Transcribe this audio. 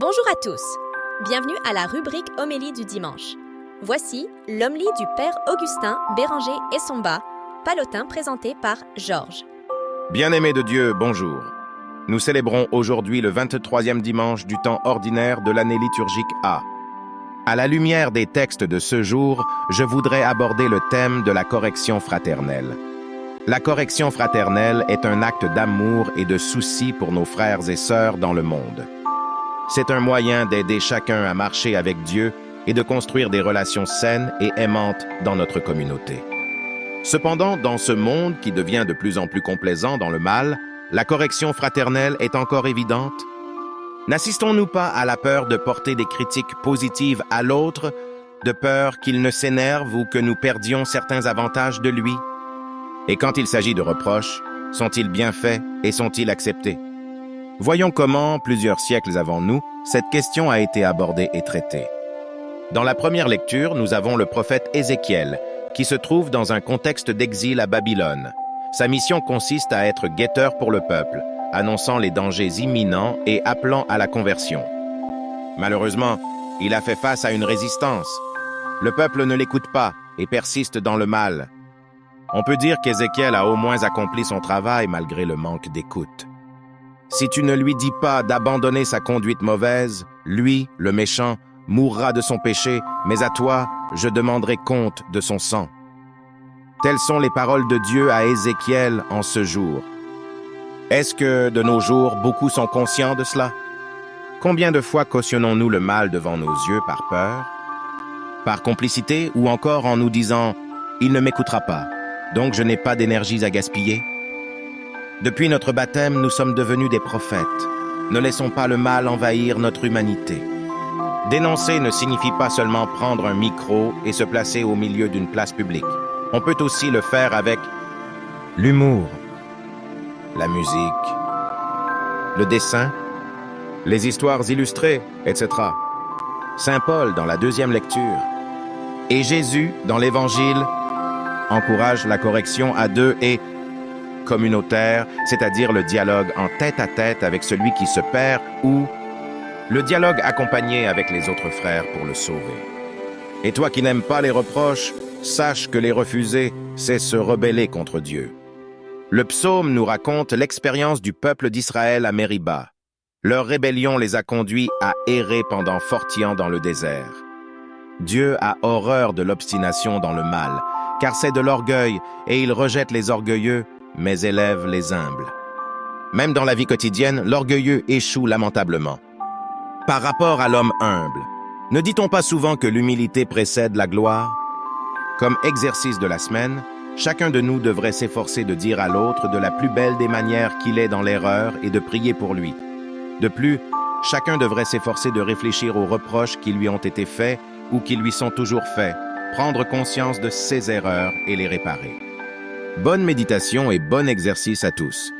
Bonjour à tous, bienvenue à la rubrique Homélie du dimanche. Voici l'homélie du Père Augustin Béranger et Somba, pallotin présenté par Georges. Bien-aimés de Dieu, bonjour. Nous célébrons aujourd'hui le 23e dimanche du temps ordinaire de l'année liturgique A. À la lumière des textes de ce jour, je voudrais aborder le thème de la correction fraternelle. La correction fraternelle est un acte d'amour et de souci pour nos frères et sœurs dans le monde. C'est un moyen d'aider chacun à marcher avec Dieu et de construire des relations saines et aimantes dans notre communauté. Cependant, dans ce monde qui devient de plus en plus complaisant dans le mal, la correction fraternelle est encore évidente. N'assistons-nous pas à la peur de porter des critiques positives à l'autre, de peur qu'il ne s'énerve ou que nous perdions certains avantages de lui? Et quand il s'agit de reproches, sont-ils bien faits et sont-ils acceptés? Voyons comment, plusieurs siècles avant nous, cette question a été abordée et traitée. Dans la première lecture, nous avons le prophète Ézéchiel, qui se trouve dans un contexte d'exil à Babylone. Sa mission consiste à être guetteur pour le peuple, annonçant les dangers imminents et appelant à la conversion. Malheureusement, il a fait face à une résistance. Le peuple ne l'écoute pas et persiste dans le mal. On peut dire qu'Ézéchiel a au moins accompli son travail malgré le manque d'écoute. Si tu ne lui dis pas d'abandonner sa conduite mauvaise, lui, le méchant, mourra de son péché, mais à toi, je demanderai compte de son sang. Telles sont les paroles de Dieu à Ézéchiel en ce jour. Est-ce que, de nos jours, beaucoup sont conscients de cela? Combien de fois cautionnons-nous le mal devant nos yeux par peur, par complicité ou encore en nous disant « Il ne m'écoutera pas, donc je n'ai pas d'énergie à gaspiller ». Depuis notre baptême, nous sommes devenus des prophètes. Ne laissons pas le mal envahir notre humanité. Dénoncer ne signifie pas seulement prendre un micro et se placer au milieu d'une place publique. On peut aussi le faire avec l'humour, la musique, le dessin, les histoires illustrées, etc. Saint Paul dans la deuxième lecture et Jésus dans l'Évangile encourage la correction à deux et communautaire, c'est-à-dire le dialogue en tête-à-tête avec celui qui se perd ou le dialogue accompagné avec les autres frères pour le sauver. Et toi qui n'aimes pas les reproches, sache que les refuser, c'est se rebeller contre Dieu. Le psaume nous raconte l'expérience du peuple d'Israël à Mériba. Leur rébellion les a conduits à errer pendant 40 ans dans le désert. Dieu a horreur de l'obstination dans le mal, car c'est de l'orgueil et il rejette les orgueilleux, mais élève les humbles. Même dans la vie quotidienne, l'orgueilleux échoue lamentablement. Par rapport à l'homme humble, ne dit-on pas souvent que l'humilité précède la gloire? Comme exercice de la semaine, chacun de nous devrait s'efforcer de dire à l'autre de la plus belle des manières qu'il est dans l'erreur et de prier pour lui. De plus, chacun devrait s'efforcer de réfléchir aux reproches qui lui ont été faits ou qui lui sont toujours faits, prendre conscience de ses erreurs et les réparer. Bonne méditation et bon exercice à tous.